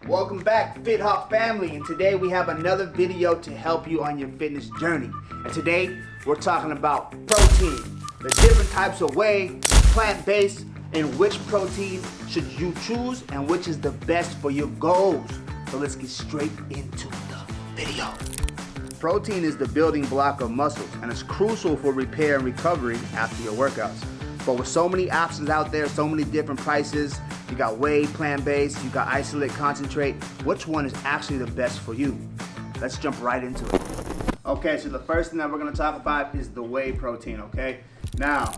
Welcome back, FithawkTV family, and today we have another video to help you on your fitness journey. And today we're talking about protein, the different types of whey, plant-based, and which protein should you choose and which is the best for your goals. So let's get straight into the video. Protein is the building block of muscles and it's crucial for repair and recovery after your workouts. But with so many options out there, so many different prices, you got whey, plant-based, you got isolate, concentrate, which one is actually the best for you? Let's jump right into it. Okay, so the first thing that we're gonna talk about is the whey protein, okay? Now,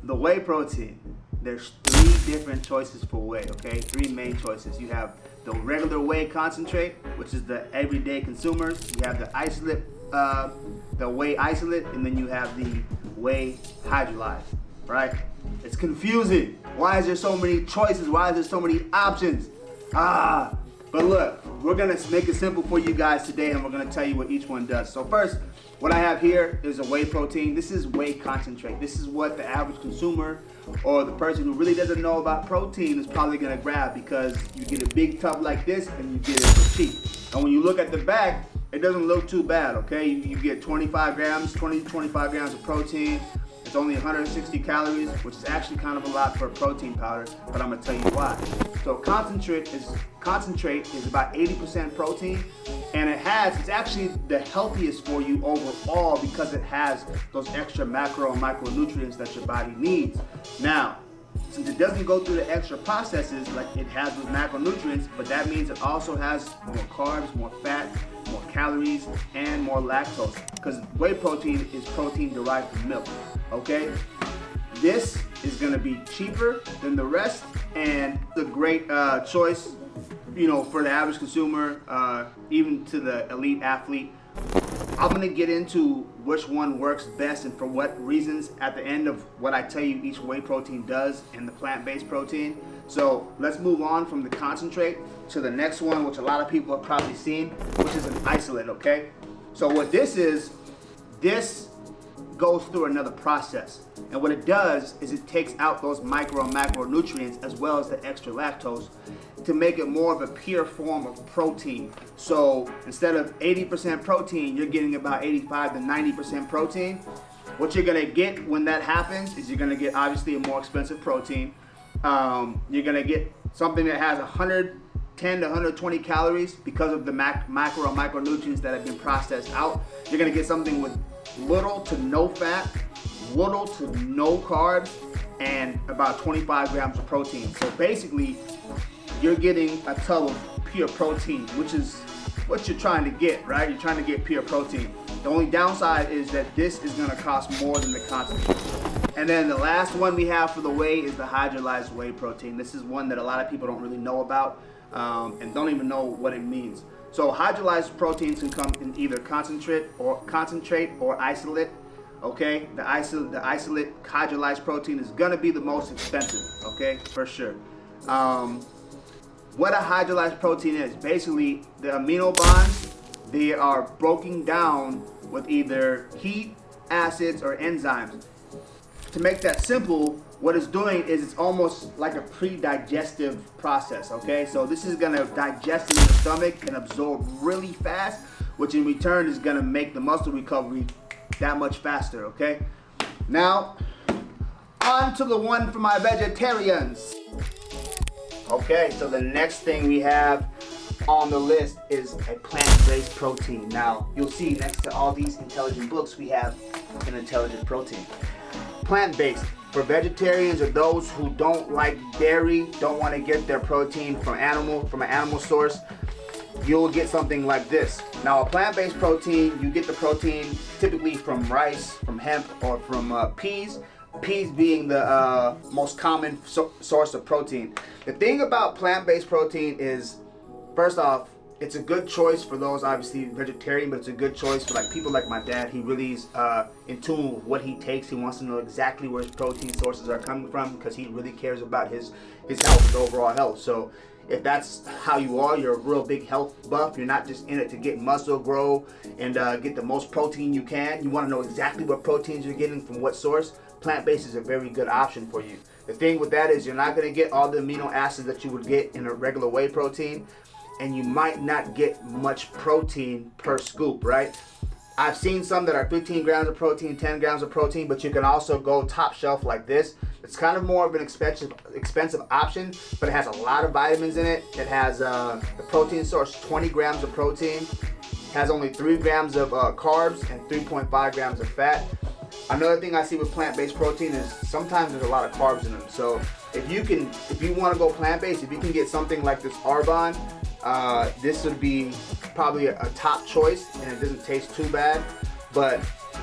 the whey protein, there's 3 different choices for whey, okay? 3 main choices. You have the regular whey concentrate, which is the everyday consumers. You have the isolate, the whey isolate, and then you have the whey hydrolyzed, right? It's confusing. Why is there so many choices? Why is there so many options? But look, we're gonna make it simple for you guys today and we're gonna tell you what each one does. So first, what I have here is a whey protein. This is whey concentrate. This is what the average consumer or the person who really doesn't know about protein is probably gonna grab because you get a big tub like this and you get it for cheap. And when you look at the back, it doesn't look too bad, okay? You get 25 grams, 25 grams of protein. It's only 160 calories, which is actually kind of a lot for a protein powder, but I'm gonna tell you why. So concentrate is about 80% protein, and it's actually the healthiest for you overall because it has those extra macro and micronutrients that your body needs. Now, since it doesn't go through the extra processes like it has with macronutrients, but that means it also has more carbs, more fat, more calories, and more lactose, because whey protein is protein derived from milk, okay? This is gonna be cheaper than the rest, and a great choice, you know, for the average consumer, even to the elite athlete. I'm gonna get into which one works best and for what reasons at the end of what I tell you each whey protein does and the plant-based protein. So let's move on from the concentrate to the next one, which a lot of people have probably seen, which is an isolate, okay? So what this is, this goes through another process. And what it does is it takes out those micro and macronutrients as well as the extra lactose to make it more of a pure form of protein. So instead of 80% protein, you're getting about 85 to 90% protein. What you're gonna get when that happens is you're gonna get obviously a more expensive protein. You're gonna get something that has 110 to 120 calories because of the macro and micronutrients that have been processed out. You're gonna get something with little to no fat, little to no carbs, and about 25 grams of protein. So basically, you're getting a tub of pure protein, which is what you're trying to get, right? You're trying to get pure protein. The only downside is that this is gonna cost more than the concentrate. And then the last one we have for the whey is the hydrolyzed whey protein. This is one that a lot of people don't really know about and don't even know what it means. So hydrolyzed proteins can come in either concentrate or isolate. Okay, the isolate hydrolyzed protein is gonna be the most expensive. Okay, for sure. What a hydrolyzed protein is, basically the amino bonds, they are broken down with either heat, acids, or enzymes. To make that simple, what it's doing is it's almost like a pre-digestive process, okay? So this is gonna digest in the stomach and absorb really fast, which in return is gonna make the muscle recovery that much faster, okay? Now, on to the one for my vegetarians. Okay, so the next thing we have on the list is a plant-based protein. Now, you'll see next to all these intelligent books, we have an intelligent protein. Plant-based, for vegetarians or those who don't like dairy, don't want to get their protein from an animal source, you'll get something like this. Now, a plant-based protein, you get the protein typically from rice, from hemp, or from peas. Peas being the most common source of protein. The thing about plant-based protein is, first off, it's a good choice for those obviously vegetarian, but it's a good choice for like people like my dad. He really is in tune with what he takes. He wants to know exactly where his protein sources are coming from because he really cares about his health, his overall health. So if that's how you are, you're a real big health buff. You're not just in it to get muscle grow and get the most protein you can. You want to know exactly what proteins you're getting from what source. Plant-based is a very good option for you. The thing with that is you're not going to get all the amino acids that you would get in a regular whey protein, and you might not get much protein per scoop, right? I've seen some that are 15 grams of protein, 10 grams of protein, but you can also go top shelf like this. It's kind of more of an expensive option, but it has a lot of vitamins in it. It has the protein source, 20 grams of protein, has only 3 grams of carbs and 3.5 grams of fat. Another thing I see with plant-based protein is sometimes there's a lot of carbs in them. So if you want to go plant-based, if you can get something like this Arbonne, this would be probably a top choice, and it doesn't taste too bad. But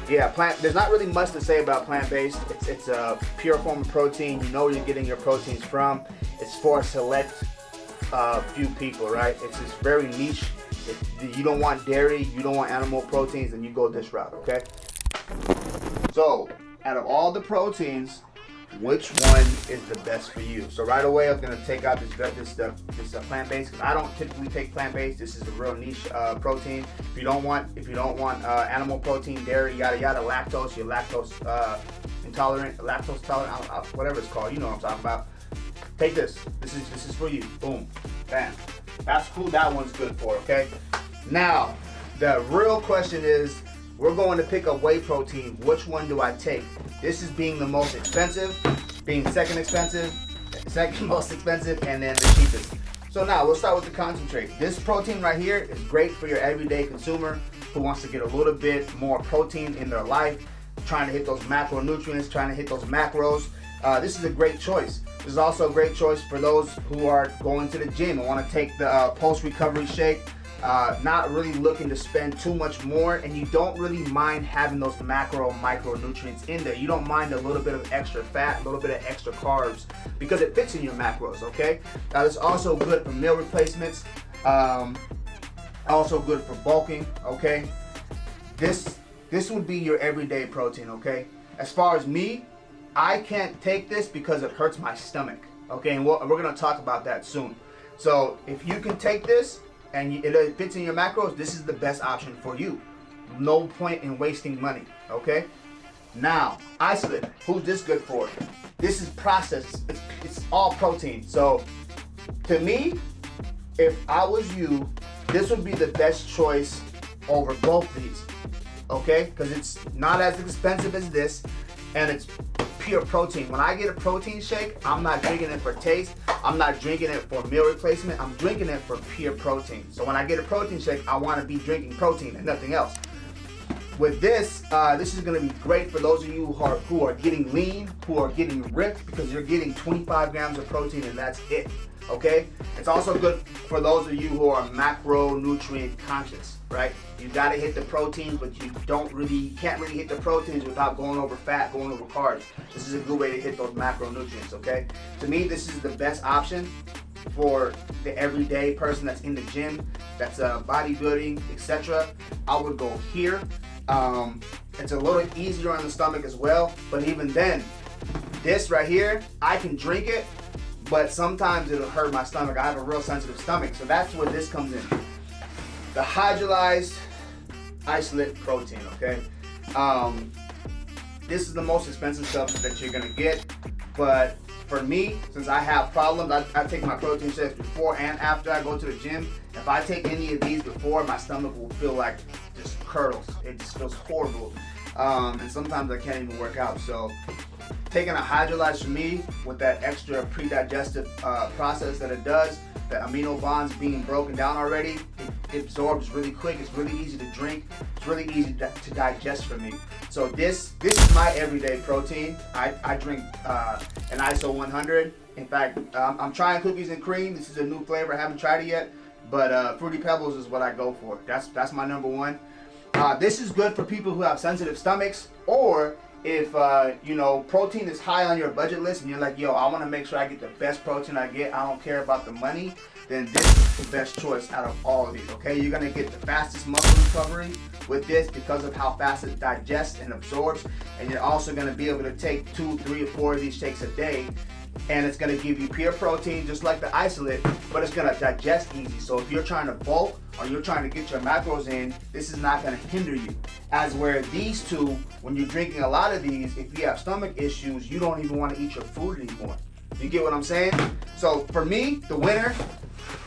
yeah, there's not really much to say about plant-based. It's a pure form of protein. You know where you're getting your proteins from. It's for a select few people, right? It's just very niche. If you don't want dairy, you don't want animal proteins, then you go this route, okay? So, out of all the proteins, which one is the best for you? So right away, I'm gonna take out this plant-based, because I don't typically take plant-based. This is a real niche protein. If you don't want animal protein, dairy, yada yada, lactose, you're lactose intolerant, whatever it's called. You know what I'm talking about. Take this. This is for you. Boom, bam. That's who that one's good for. Okay. Now, the real question is, we're going to pick a whey protein. Which one do I take? This is being the most expensive, being second most expensive, and then the cheapest. So now we'll start with the concentrate. This protein right here is great for your everyday consumer who wants to get a little bit more protein in their life, trying to hit those macronutrients, trying to hit those macros. This is a great choice. This is also a great choice for those who are going to the gym and want to take the post-recovery shake. Not really looking to spend too much more, and you don't really mind having those micronutrients in there. You don't mind a little bit of extra fat, a little bit of extra carbs, because it fits in your macros, okay? Now, it's also good for meal replacements, also good for bulking, okay? This would be your everyday protein, okay? As far as me, I can't take this because it hurts my stomach, okay? And we're gonna talk about that soon. So if you can take this, and it fits in your macros, this is the best option for you. No point in wasting money, okay? Now, isolate, who's this good for? This is processed, it's all protein. So, to me, if I was you, this would be the best choice over both these, okay? Because it's not as expensive as this, and it's pure protein. When I get a protein shake, I'm not drinking it for taste. I'm not drinking it for meal replacement. I'm drinking it for pure protein. So when I get a protein shake, I want to be drinking protein and nothing else. With this, this is going to be great for those of you who are getting lean, who are getting ripped, because you're getting 25 grams of protein and that's it, okay? It's also good for those of you who are macronutrient conscious, right? You got to hit the proteins, but you can't really hit the proteins without going over fat, going over carbs. This is a good way to hit those macronutrients, okay? To me, this is the best option for the everyday person that's in the gym, that's bodybuilding, etc. I would go here. It's a little easier on the stomach as well, but even then, this right here, I can drink it, but sometimes it'll hurt my stomach. I have a real sensitive stomach, so that's where this comes in. The hydrolyzed isolate protein, okay? This is the most expensive stuff that you're gonna get, but for me, since I have problems, I take my protein shakes before and after I go to the gym. If I take any of these before, my stomach will feel like just curdles. It just feels horrible. And sometimes I can't even work out. So taking a hydrolyzed for me with that extra pre-digestive process that it does, the amino bonds being broken down already, it absorbs really quick. It's really easy to drink. It's really easy to digest for me. So this is my everyday protein. I drink an ISO 100. In fact, I'm trying cookies and cream. This is a new flavor. I haven't tried it yet, but Fruity Pebbles is what I go for. That's my number one. This is good for people who have sensitive stomachs, or if protein is high on your budget list and you're like, yo, I want to make sure I get the best protein I get, I don't care about the money, then this is the best choice out of all of these, okay? You're going to get the fastest muscle recovery with this because of how fast it digests and absorbs, and you're also going to be able to take 2, 3, or 4 of these shakes a day and it's gonna give you pure protein just like the isolate, but it's gonna digest easy. So if you're trying to bulk or you're trying to get your macros in, this is not gonna hinder you. As where these two, when you're drinking a lot of these, if you have stomach issues, you don't even wanna eat your food anymore. You get what I'm saying? So for me, the winner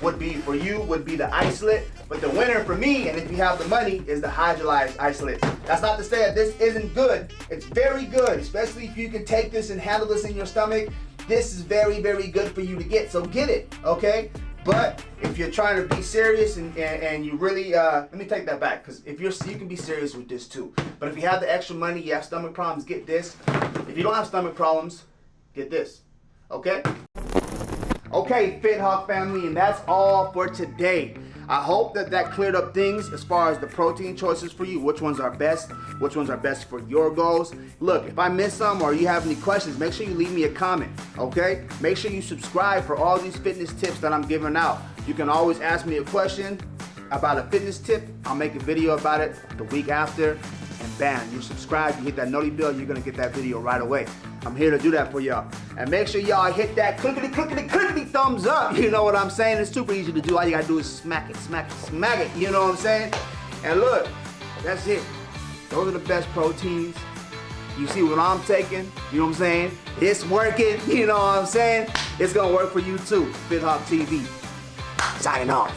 would be, for you, would be the isolate, but the winner for me, and if you have the money, is the hydrolyzed isolate. That's not to say that this isn't good. It's very good, especially if you can take this and handle this in your stomach. This is very, very good for you to get, so get it, okay? But if you're trying to be serious and you really, let me take that back, because if you can be serious with this too. But if you have the extra money, you have stomach problems, get this. If you don't have stomach problems, get this, okay? Okay, FithawkTV family, and that's all for today. I hope that cleared up things as far as the protein choices for you, which ones are best for your goals. Look, if I missed some or you have any questions, make sure you leave me a comment, okay? Make sure you subscribe for all these fitness tips that I'm giving out. You can always ask me a question about a fitness tip. I'll make a video about it the week after, and bam, you subscribe, you hit that noti bell, you're gonna get that video right away. I'm here to do that for y'all. And make sure y'all hit that clickety thumbs up. You know what I'm saying? It's super easy to do. All you gotta do is smack it, smack it, smack it. You know what I'm saying? And look, that's it. Those are the best proteins. You see what I'm taking? You know what I'm saying? It's working. You know what I'm saying? It's gonna work for you too. FithawkTV. Signing off.